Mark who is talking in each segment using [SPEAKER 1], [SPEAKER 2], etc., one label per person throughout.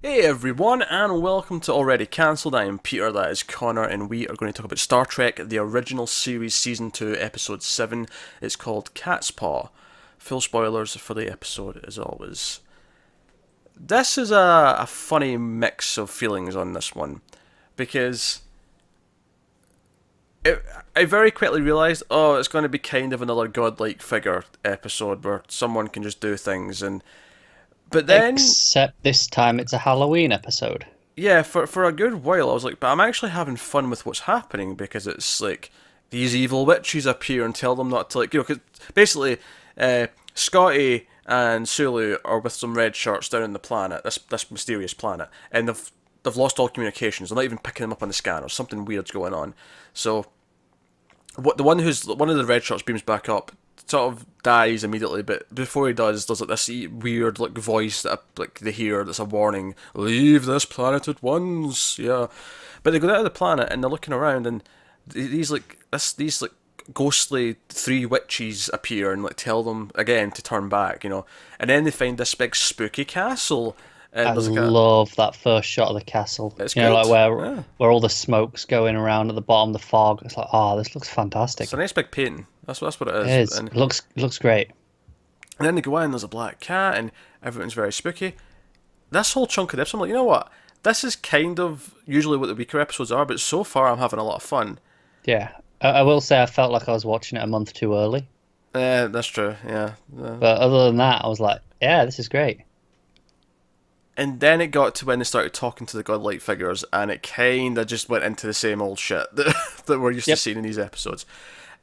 [SPEAKER 1] Hey everyone, and welcome to Already Cancelled. I am Peter, that is Connor, and we are going to talk about Star Trek, the original series, Season 2, Episode 7. It's called Catspaw. Full spoilers for the episode, as always. This is a funny mix of feelings on this one, because I very quickly realised, it's going to be kind of another godlike figure episode where someone can just do things, but then
[SPEAKER 2] Except this time it's a Halloween episode.
[SPEAKER 1] yeah, for a good while I was like, but I'm actually having fun with what's happening because it's like these evil witches appear and tell them not to, like, cause basically, Scotty and Sulu are with some red shirts down in the planet, this mysterious planet, and they've lost all communications. They're not even picking them up on the scanner. Something weird's going on. So what one of the red shirts beams back up, sort of dies immediately, but before he does, there's like this weird like voice that like they hear that's a warning: leave this planet at once. Yeah, but they go out of the planet and they're looking around, and these like ghostly three witches appear and like tell them again to turn back, and then they find this big spooky castle. And
[SPEAKER 2] I
[SPEAKER 1] there's like a
[SPEAKER 2] love that first shot of the castle.
[SPEAKER 1] it's
[SPEAKER 2] You know,
[SPEAKER 1] good.
[SPEAKER 2] like where
[SPEAKER 1] Yeah,
[SPEAKER 2] where all the smoke's going around at the bottom, the fog. It's like, oh, this looks
[SPEAKER 1] it's a
[SPEAKER 2] fantastic.
[SPEAKER 1] nice big painting. That's what it
[SPEAKER 2] It
[SPEAKER 1] is.
[SPEAKER 2] is. It looks great.
[SPEAKER 1] And then they go in, there's a black cat, and everything's very spooky. This whole chunk of the episode, I'm like, you know what? This is kind of usually what the weaker episodes are, but so far I'm having a lot of fun.
[SPEAKER 2] Yeah. I will say I felt like I was watching it a month too early.
[SPEAKER 1] That's true, yeah.
[SPEAKER 2] But other than that, I was like, yeah, this is great.
[SPEAKER 1] And then it got to when they started talking to the godlike figures, and it kind of just went into the same old shit that we're used to
[SPEAKER 2] Yep.
[SPEAKER 1] seeing in these episodes.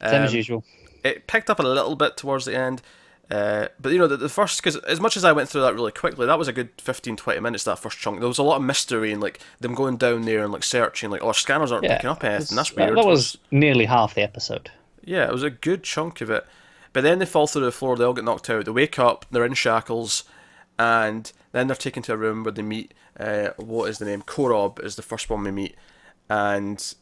[SPEAKER 2] Same as
[SPEAKER 1] Um,
[SPEAKER 2] usual.
[SPEAKER 1] it picked up a little bit towards the end. But the first, because as much as I went through that really quickly, that was a good 15-20 minutes, that first chunk. There was a lot of mystery and like them going down there and like searching, like, oh, our scanners aren't
[SPEAKER 2] Yeah.
[SPEAKER 1] picking up anything, that's
[SPEAKER 2] That,
[SPEAKER 1] weird.
[SPEAKER 2] that was nearly half the episode.
[SPEAKER 1] Yeah, it was a good chunk of it. But then they fall through the floor, they all get knocked out, they wake up, they're in shackles, and then they're taken to a room where they meet, what is the name? Korob is the first one we meet. And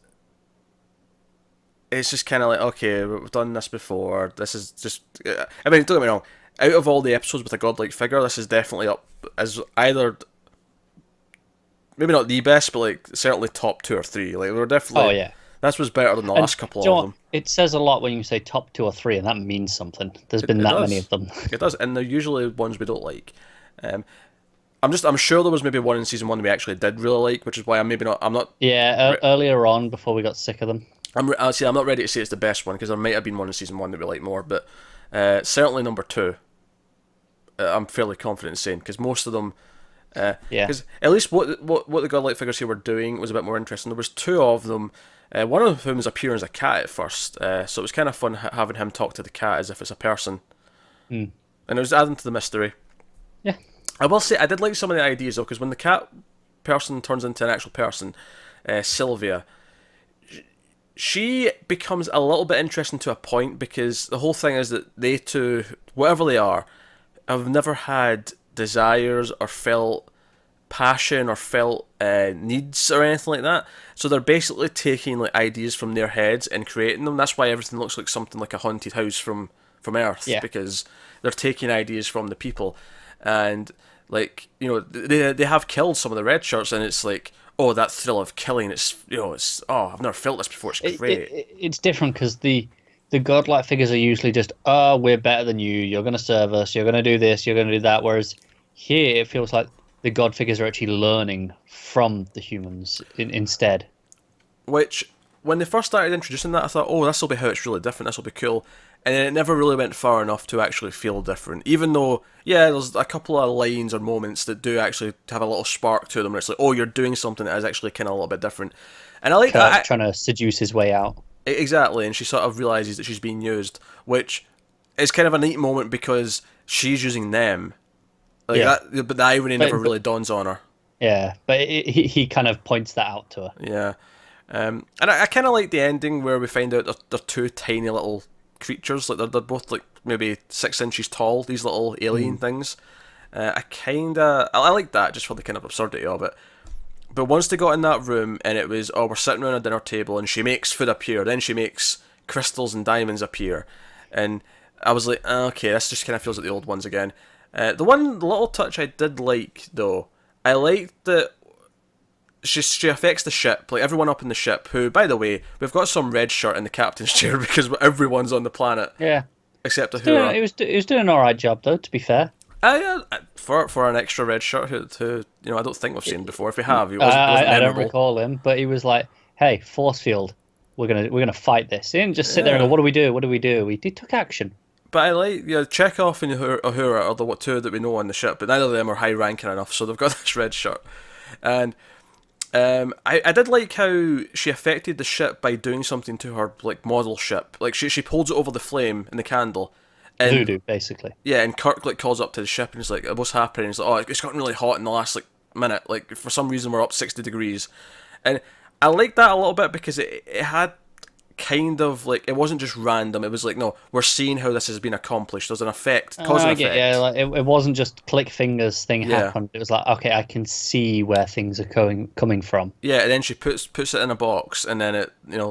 [SPEAKER 1] it's just kind of like, okay, we've done this before. This is just. I mean, don't get me wrong. Out of all the episodes with a godlike figure, this is definitely up as either maybe not the best, but like certainly top two or three. Like we're
[SPEAKER 2] Oh
[SPEAKER 1] definitely.
[SPEAKER 2] yeah.
[SPEAKER 1] This was better than the
[SPEAKER 2] And
[SPEAKER 1] last couple
[SPEAKER 2] do you know
[SPEAKER 1] of
[SPEAKER 2] what?
[SPEAKER 1] them.
[SPEAKER 2] It says a lot when you say top two or three, and that means something. There's been
[SPEAKER 1] It
[SPEAKER 2] that many
[SPEAKER 1] does.
[SPEAKER 2] of them.
[SPEAKER 1] It does, and they're usually ones we don't like. Um, I'm sure there was maybe one in season one we actually did really like, which is why I'm maybe not. I'm not.
[SPEAKER 2] Yeah, earlier on before we got sick of them.
[SPEAKER 1] I'm not ready to say it's the best one because there might have been one in season one that we like more, but certainly number two. I'm fairly confident in saying because most of them,
[SPEAKER 2] Yeah,
[SPEAKER 1] because at least what the godlike figures here were doing was a bit more interesting. There was two of them. One of whom was appearing as a cat at first, so it was kind of fun having him talk to the cat as if it's a person,
[SPEAKER 2] mm.
[SPEAKER 1] and it was adding to the mystery.
[SPEAKER 2] Yeah,
[SPEAKER 1] I will say I did like some of the ideas though, because when the cat person turns into an actual person, Sylvia, she becomes a little bit interesting to a point because the whole thing is that they two, whatever they are, have never had desires or felt passion or felt needs or anything like that. So they're basically taking like ideas from their heads and creating them. That's why everything looks like something like a haunted house from Earth,
[SPEAKER 2] yeah.
[SPEAKER 1] because they're taking ideas from the people, and like they have killed some of the red shirts, and it's like, oh, that thrill of killing. It's I've never felt this before. It's great.
[SPEAKER 2] It's different because the godlike figures are usually just, oh, we're better than you. You're going to serve us. You're going to do this. You're going to do that. Whereas here, it feels like the god figures are actually learning from the humans instead.
[SPEAKER 1] Which, when they first started introducing that, I thought, oh, this will be how it's really different. This will be cool. And then it never really went far enough to actually feel different. Even though, yeah, there's a couple of lines or moments that do actually have a little spark to them. Where it's like, oh, you're doing something that is actually kind of a little bit different. And I like
[SPEAKER 2] Kirk
[SPEAKER 1] that.
[SPEAKER 2] trying to seduce his way out.
[SPEAKER 1] Exactly, and she sort of realizes that she's being used, which is kind of a neat moment because she's using them. Like
[SPEAKER 2] Yeah,
[SPEAKER 1] that, but the irony
[SPEAKER 2] but,
[SPEAKER 1] never
[SPEAKER 2] but
[SPEAKER 1] really dawns on her.
[SPEAKER 2] yeah, but he kind of points that out to her.
[SPEAKER 1] Yeah, and I kind of like the ending where we find out they're two tiny little creatures. Like they're both like maybe 6 inches tall. These little alien things. I like that just for the kind of absurdity of it. But once they got in that room and it was, oh, we're sitting around a dinner table and she makes food appear, then she makes crystals and diamonds appear, and I was like, okay, this just kind of feels like the old ones again. The little touch I did like though, I liked that she affects the ship, like everyone up in the ship. Who, by the way, we've got some red shirt in the captain's chair because everyone's on the planet
[SPEAKER 2] Yeah.
[SPEAKER 1] except
[SPEAKER 2] Doing,
[SPEAKER 1] Uhura.
[SPEAKER 2] he was doing an alright job though, to be fair.
[SPEAKER 1] For an extra red shirt who I don't think we've seen before. If we have, it wasn't
[SPEAKER 2] I don't
[SPEAKER 1] memorable.
[SPEAKER 2] recall him, but he was like, "Hey, force field, we're gonna fight this." He didn't just sit there and go, "What do we do? What do we do?" He took action.
[SPEAKER 1] But I like, Chekhov and Uhura are the two that we know on the ship, but neither of them are high ranking enough, so they've got this red shirt. And I did like how she affected the ship by doing something to her like model ship. Like she holds it over the flame in the candle. And,
[SPEAKER 2] Voodoo, basically.
[SPEAKER 1] yeah, and Kirk like calls up to the ship and he's like, "What's happening?" And he's like, "Oh, it's gotten really hot in the last like minute. Like for some reason we're up 60 degrees," and I liked that a little bit because it had kind of like it wasn't just random. It was like, no, we're seeing how this has been accomplished. There's an effect, cause and
[SPEAKER 2] I
[SPEAKER 1] effect.
[SPEAKER 2] get, yeah, like it wasn't just click fingers thing
[SPEAKER 1] Yeah.
[SPEAKER 2] happened. It was like, okay, I can see where things are coming from.
[SPEAKER 1] Yeah, and then she puts it in a box, and then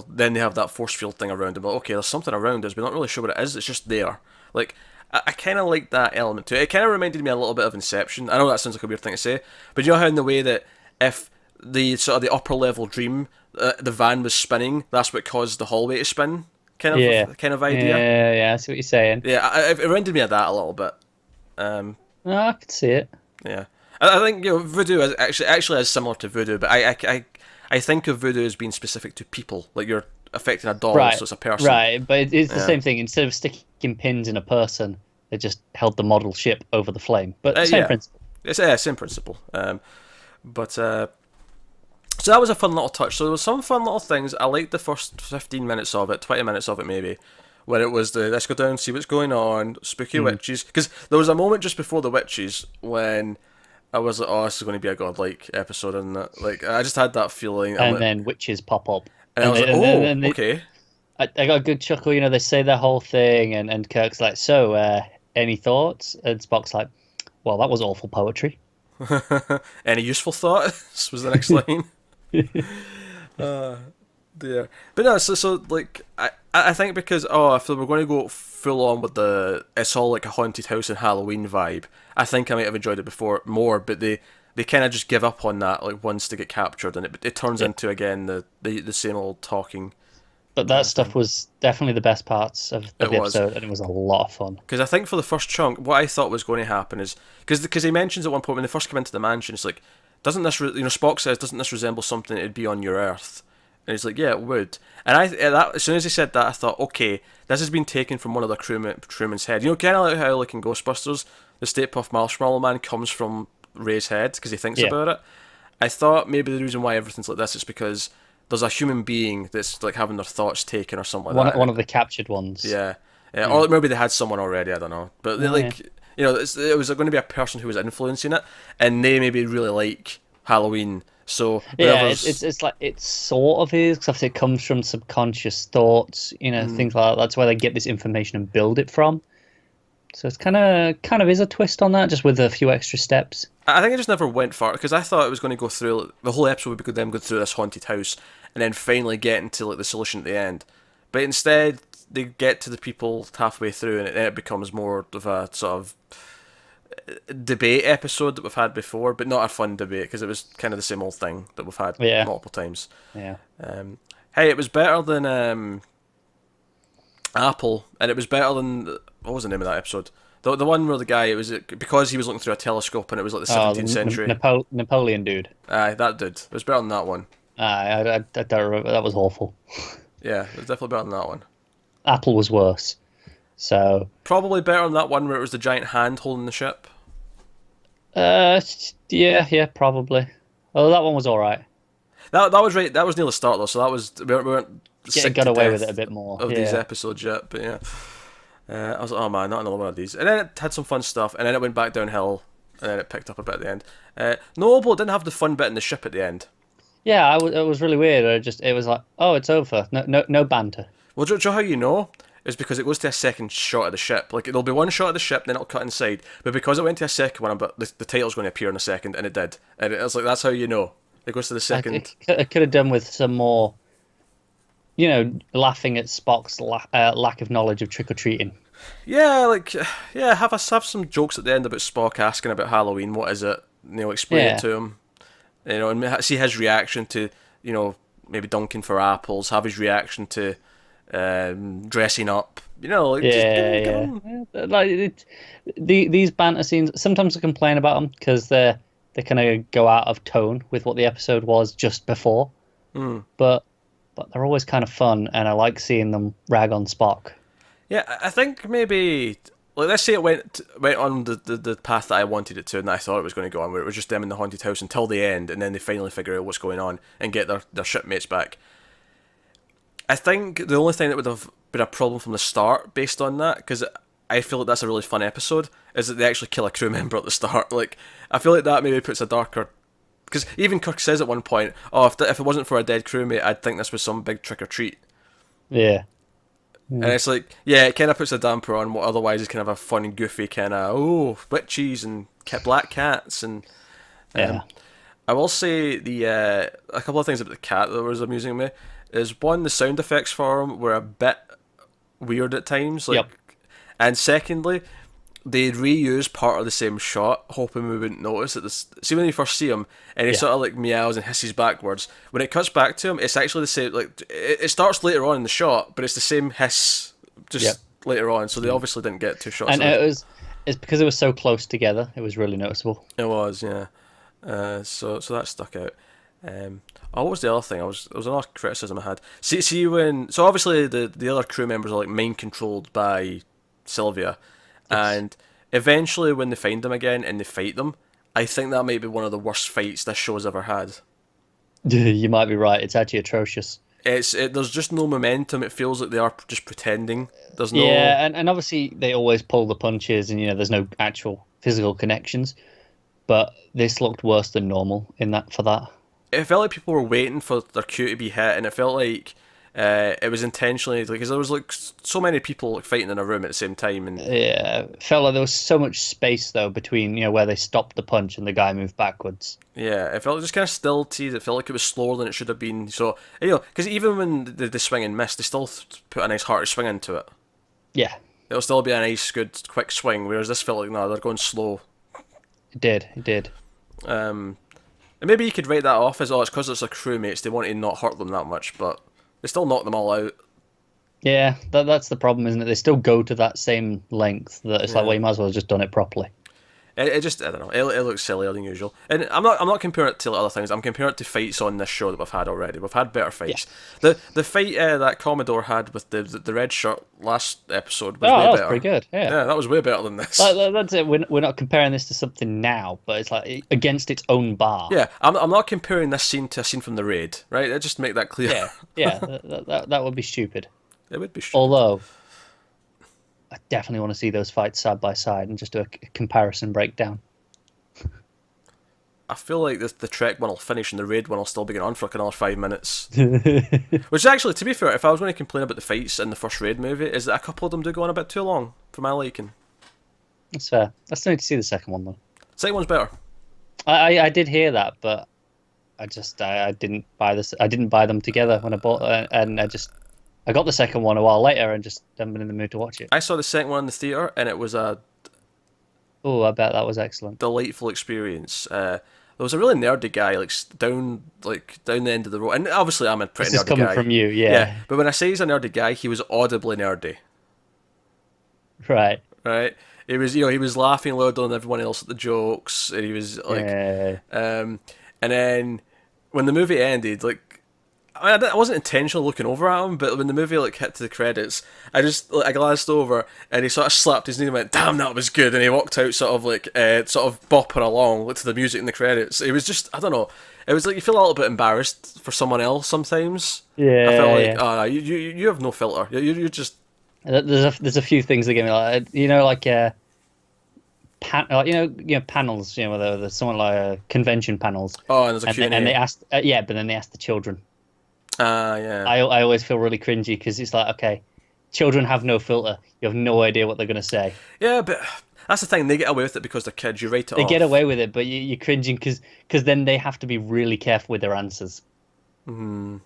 [SPEAKER 1] then they have that force field thing around them. Like, okay, there's something around us. We're not really sure what it is. It's just there. Like, I kind of like that element to it. It kind of reminded me a little bit of Inception. I know that sounds like a weird thing to say, but you know how in the way that if the sort of the upper level dream, the van was spinning, that's what caused the hallway to spin. Kind of idea.
[SPEAKER 2] Yeah, I see what you're saying.
[SPEAKER 1] Yeah, it reminded me of that a little bit.
[SPEAKER 2] No, I could see it.
[SPEAKER 1] Yeah, I think voodoo is actually is similar to voodoo, but I think of voodoo as being specific to people. Like you're affecting a doll,
[SPEAKER 2] Right,
[SPEAKER 1] so it's a person.
[SPEAKER 2] right, but it's the
[SPEAKER 1] Yeah.
[SPEAKER 2] same thing. Instead of sticking pins in a person, they just held the model ship over the flame. But same
[SPEAKER 1] Yeah.
[SPEAKER 2] principle.
[SPEAKER 1] It's same principle. But so that was a fun little touch. So there was some fun little things. I liked the first 15 minutes of it, 20 minutes of it maybe, where it was let's go down, see what's going on, spooky witches. Because there was a moment just before the witches when I was like, oh, this is going to be a godlike episode, and like I just had that feeling.
[SPEAKER 2] And then witches pop up.
[SPEAKER 1] And I was like, oh, okay.
[SPEAKER 2] I got a good chuckle. You know, they say their whole thing, and Kirk's like, "So, any thoughts?" And Spock's like, "Well, that was awful poetry."
[SPEAKER 1] Any useful thoughts was the next line. Dear. But no, so like I think because if they were going to go full on with it's all like a haunted house and Halloween vibe, I think I might have enjoyed it before more, but they kind of just give up on that like once they get captured, and it turns into again the same old talking.
[SPEAKER 2] But that stuff was definitely the best parts of the episode, and it was a lot of fun.
[SPEAKER 1] Because I think for the first chunk, what I thought was going to happen is because he mentions at one point when they first come into the mansion, it's like, doesn't this Spock says, doesn't this resemble something that'd be on your Earth? And he's like, yeah, it would. And as soon as he said that, I thought, okay, this has been taken from one of the crewmen's head. You know, kind of like how like in Ghostbusters, the Stay Puft Marshmallow Man comes from Ray's head because he thinks about it. I thought maybe the reason why everything's like this is because there's a human being that's like having their thoughts taken or something like that.
[SPEAKER 2] One of the captured ones.
[SPEAKER 1] Yeah. Or maybe they had someone already. I don't know. But it was going to be a person who was influencing it, and they maybe really like Halloween. So
[SPEAKER 2] yeah, it's like it sort of is because it comes from subconscious thoughts, things like that. That's where they get this information and build it from. So it's kind of is a twist on that, just with a few extra steps.
[SPEAKER 1] I think it just never went far because I thought it was going to go through the whole episode would be them going through this haunted house and then finally getting to like the solution at the end. But instead, they get to the people halfway through, and then it becomes more of a sort of debate episode that we've had before, but not a fun debate because it was kind of the same old thing that we've had multiple times.
[SPEAKER 2] Yeah.
[SPEAKER 1] Hey, it was better than Apple, and it was better than what was the name of that episode? The one where the guy because he was looking through a telescope and it was like the 17th century.
[SPEAKER 2] Napoleon dude.
[SPEAKER 1] Aye, that dude. It was better than that one.
[SPEAKER 2] I don't remember. That was awful.
[SPEAKER 1] Yeah, it was definitely better than that one.
[SPEAKER 2] Apple was worse. So
[SPEAKER 1] probably better than that one where it was the giant hand holding the ship.
[SPEAKER 2] Yeah, probably. Oh, that one was all right.
[SPEAKER 1] That was right. That was near the start though, so that was we weren't
[SPEAKER 2] got away with it a bit more
[SPEAKER 1] of these episodes yet. But yeah, I was like, oh man, not another one of these. And then it had some fun stuff, and then it went back downhill, and then it picked up a bit at the end. Noble didn't have the fun bit in the ship at the end.
[SPEAKER 2] Yeah, it was really weird. It was like, oh, it's over. No banter.
[SPEAKER 1] Well, do you know how you know? It's because it goes to a second shot of the ship. Like, there'll be one shot of the ship, then it'll cut inside. But because it went to a second one, the title's going to appear in a second, and it did. And it's like, that's how you know. It goes to the second.
[SPEAKER 2] It could have done with some more, laughing at Spock's lack of knowledge of trick-or-treating.
[SPEAKER 1] Yeah, have some jokes at the end about Spock asking about Halloween, what is it? explain it
[SPEAKER 2] Yeah.
[SPEAKER 1] to him, and see his reaction to, maybe dunking for apples, have his reaction to dressing up, like just give
[SPEAKER 2] Yeah,
[SPEAKER 1] him.
[SPEAKER 2] yeah. Like these banter scenes, sometimes I complain about them because they kind of go out of tone with what the episode was just before.
[SPEAKER 1] Mm.
[SPEAKER 2] But they're always kind of fun, and I like seeing them rag on Spock.
[SPEAKER 1] Yeah, I think maybe, like, let's say it went on the path that I wanted it to, and I thought it was going to go on, where it was just them in the haunted house until the end, and then they finally figure out what's going on and get their shipmates back. I think the only thing that would have been a problem from the start, based on that, because I feel like that's a really fun episode, is that they actually kill a crew member at the start. Like, I feel like that maybe puts a darker. Because even Kirk says at one point, "Oh, if it wasn't for a dead crewmate, I'd think this was some big trick or treat."
[SPEAKER 2] Yeah.
[SPEAKER 1] And it's like, yeah, it kind of puts a damper on what otherwise is kind of a fun, goofy kind of witches and black cats and.
[SPEAKER 2] Yeah.
[SPEAKER 1] I will say a couple of things about the cat that was amusing me is, one, the sound effects for him were a bit weird at times, like,
[SPEAKER 2] Yep.
[SPEAKER 1] and secondly, they reuse part of the same shot, hoping we wouldn't notice it. See, when you first see him, and he
[SPEAKER 2] Yeah.
[SPEAKER 1] sort of like meows and hisses backwards. When it cuts back to him, it's actually the same. Like, it starts later on in the shot, but it's the same hiss just
[SPEAKER 2] Yep.
[SPEAKER 1] later on. So they obviously didn't get two shots.
[SPEAKER 2] And
[SPEAKER 1] of it.
[SPEAKER 2] it's because it was so close together. It was really noticeable.
[SPEAKER 1] It was, yeah. So that stuck out. What was the other thing? There was another criticism I had. See when, so obviously the other crew members are like mind controlled by Sylvia, and eventually when they find them again and they fight them, I think that might be one of the worst fights this show's ever had.
[SPEAKER 2] You might be right. It's actually atrocious.
[SPEAKER 1] There's just no momentum. It feels like they are just pretending. There's no.
[SPEAKER 2] Yeah, and obviously they always pull the punches, and there's no actual physical connections. But this looked worse than normal for that.
[SPEAKER 1] It felt like people were waiting for their cue to be hit, and it felt like it was intentionally, because there was like so many people like fighting in a room at the same time, and
[SPEAKER 2] Yeah, it felt like there was so much space though between where they stopped the punch and the guy moved backwards.
[SPEAKER 1] yeah, it felt just kind of stilty. It felt like it was slower than it should have been. So because even when the swing and miss, they still put a nice hearty swing into it.
[SPEAKER 2] Yeah,
[SPEAKER 1] It'll still be a nice, good, quick swing. Whereas this felt like, no, they're going slow.
[SPEAKER 2] it did. It did.
[SPEAKER 1] And maybe you could write that off as, it's because it's their crewmates. They want to not hurt them that much, but they still knock them all out.
[SPEAKER 2] Yeah, that's the problem, isn't it? They still go to that same length that it's like, well, you might as well have just done it properly.
[SPEAKER 1] It just, I don't know. It looks sillier than usual, and I'm not comparing it to other things. I'm comparing it to fights on this show that we've had already. We've had better fights.
[SPEAKER 2] Yeah.
[SPEAKER 1] The fight that Commodore had with the red shirt last episode was
[SPEAKER 2] Oh,
[SPEAKER 1] way
[SPEAKER 2] that was
[SPEAKER 1] better.
[SPEAKER 2] pretty good. Yeah,
[SPEAKER 1] that was way better than this.
[SPEAKER 2] that's it. We're not comparing this to something now, but it's like against its own bar.
[SPEAKER 1] Yeah, I'm not comparing this scene to a scene from the raid, right? Let's just make that clear.
[SPEAKER 2] Yeah. That would be stupid.
[SPEAKER 1] It would be stupid.
[SPEAKER 2] Although, I definitely want to see those fights side by side and just do a comparison breakdown.
[SPEAKER 1] I feel like the Trek one will finish and the raid one will still be going on for like another 5 minutes. Which actually, to be fair, if I was going to complain about the fights in the first raid movie, is that a couple of them do go on a bit too long for my liking.
[SPEAKER 2] That's fair. I still need to see the second one though.
[SPEAKER 1] Second one's better.
[SPEAKER 2] I did hear that, but I didn't buy this. I didn't buy them together when I bought, and I got the second one a while later and just haven't been in the mood to watch it.
[SPEAKER 1] I saw the second one in the theatre and it was a
[SPEAKER 2] Oh, I bet that was excellent.
[SPEAKER 1] delightful experience. There was a really nerdy guy down the end of the road, and obviously I'm a pretty
[SPEAKER 2] This is
[SPEAKER 1] nerdy
[SPEAKER 2] coming
[SPEAKER 1] guy.
[SPEAKER 2] from you, yeah.
[SPEAKER 1] But when I say he's a nerdy guy, he was audibly nerdy.
[SPEAKER 2] Right.
[SPEAKER 1] Right? He was laughing louder than everyone else at the jokes, and he was like,
[SPEAKER 2] Yeah.
[SPEAKER 1] and then when the movie ended, like, I wasn't intentionally looking over at him, but when the movie hit to the credits, I glanced over and he sort of slapped his knee and went, "Damn, that was good!" And he walked out sort of bopping along to the music in the credits. It was just, I don't know. It was like you feel a little bit embarrassed for someone else sometimes.
[SPEAKER 2] Yeah.
[SPEAKER 1] I felt like,
[SPEAKER 2] yeah.
[SPEAKER 1] oh, no, you have no filter. You're just.
[SPEAKER 2] There's a few things that get me panels, where there's someone like convention panels.
[SPEAKER 1] Oh, and there's a
[SPEAKER 2] and,
[SPEAKER 1] Q&A.
[SPEAKER 2] and they asked, but then they asked the children.
[SPEAKER 1] Yeah.
[SPEAKER 2] I always feel really cringy because it's like, okay, children have no filter. You have no idea what they're going to say.
[SPEAKER 1] Yeah, but that's the thing. They get away with it because they're kids. You write it
[SPEAKER 2] They
[SPEAKER 1] off.
[SPEAKER 2] get away with it, but you're cringing because then they have to be really careful with their answers. I don't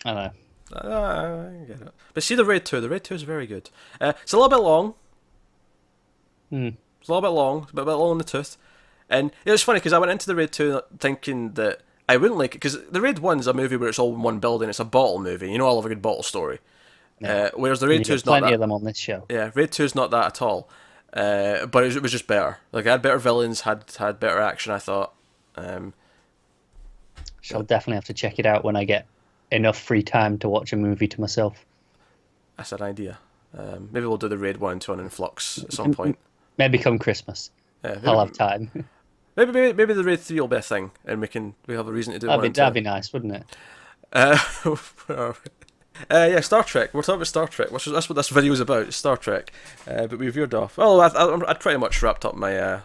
[SPEAKER 2] know.
[SPEAKER 1] I get it. But see the Raid 2. The Raid 2 is very good. It's a little bit long. It's a little bit long. It's a bit long in the tooth. And it was funny because I went into the Raid 2 thinking that I wouldn't like it, because the Raid 1's a movie where it's all in one building. It's a bottle movie. You know, I love a good bottle story. Whereas the
[SPEAKER 2] And
[SPEAKER 1] Raid
[SPEAKER 2] you
[SPEAKER 1] 2
[SPEAKER 2] get
[SPEAKER 1] is not
[SPEAKER 2] plenty
[SPEAKER 1] that.
[SPEAKER 2] of them on this show.
[SPEAKER 1] Yeah, Raid 2 is not that at all. But it was just better. Like, it had better villains, had better action, I thought.
[SPEAKER 2] Shall definitely have to check it out when I get enough free time to watch a movie to myself.
[SPEAKER 1] That's an idea. Maybe we'll do the Raid 1 and 2 on Influx at some point.
[SPEAKER 2] Maybe come Christmas.
[SPEAKER 1] Yeah,
[SPEAKER 2] I'll have time.
[SPEAKER 1] maybe the Raid 3 will be a thing, and we have a reason to do one and two.
[SPEAKER 2] That'd be nice, wouldn't it?
[SPEAKER 1] Yeah, Star Trek. We're talking about Star Trek. That's what this video is about. Star Trek. But we veered off. Well, I pretty much wrapped up my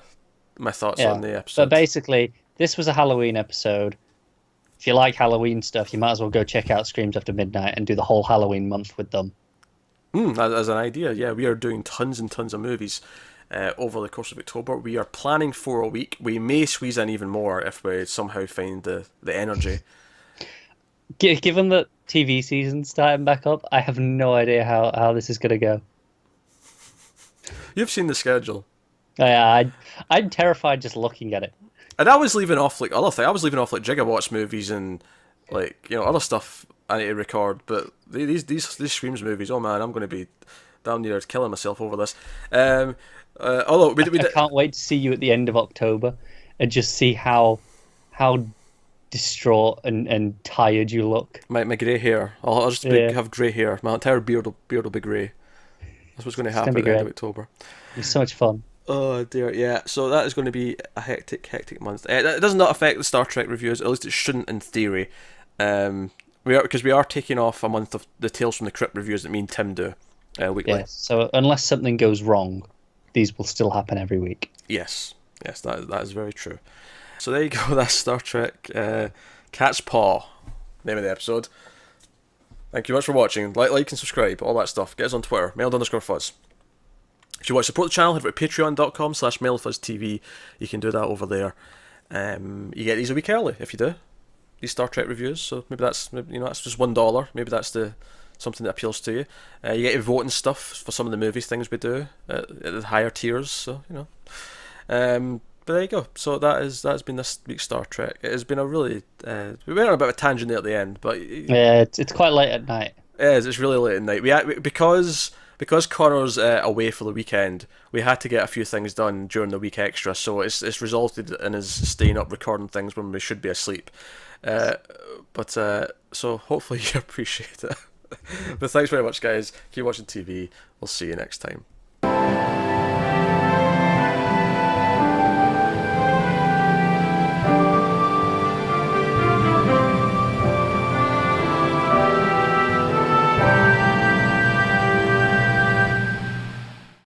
[SPEAKER 1] my thoughts on the episode.
[SPEAKER 2] But basically, this was a Halloween episode. If you like Halloween stuff, you might as well go check out Screams After Midnight and do the whole Halloween month with them.
[SPEAKER 1] As an idea, yeah, we are doing tons and tons of movies over the course of October. We are planning for a week. We may squeeze in even more if we somehow find the energy.
[SPEAKER 2] Given that TV season's starting back up, I have no idea how this is going to go.
[SPEAKER 1] You've seen the schedule.
[SPEAKER 2] Yeah, I'm terrified just looking at it.
[SPEAKER 1] And I was leaving off other things. I was leaving off Gigawatts movies and other stuff I need to record. But these Screams movies, oh man, I'm going to be down near killing myself over this. Although
[SPEAKER 2] I can't wait to see you at the end of October and just see how distraught and tired you look.
[SPEAKER 1] My grey hair. I'll just have grey hair. My entire beard will be grey. That's what's going to happen at the end of October.
[SPEAKER 2] It's so much fun.
[SPEAKER 1] Oh dear, yeah. So that is going to be a hectic month. That does not affect the Star Trek reviews. At least it shouldn't, in theory. We are taking off a month of the Tales from the Crypt reviews that me and Tim do weekly.
[SPEAKER 2] Yes. So unless something goes wrong, these will still happen every week.
[SPEAKER 1] Yes, that is very true. So there you go. That's Star Trek. Catspaw, name of the episode. Thank you much for watching. Like and subscribe, all that stuff. Get us on Twitter, mailed_fuzz. If you want to support the channel, head over to patreon.com/mailedfuzztv. You can do that over there. You get these a week early if you do these Star Trek reviews. So maybe that's just $1. Maybe that's something that appeals to you. You get to vote and stuff for some of the movie things we do at the higher tiers. So but there you go. So that's been this week's Star Trek. It has been a really we went on a bit of a tangent there at the end, but
[SPEAKER 2] yeah, it's quite late at night.
[SPEAKER 1] It is. It's really late at night. Because Connor's away for the weekend, we had to get a few things done during the week extra. So it's resulted in us staying up recording things when we should be asleep. So hopefully you appreciate it. But thanks very much, guys. Keep watching TV. We'll see you next time.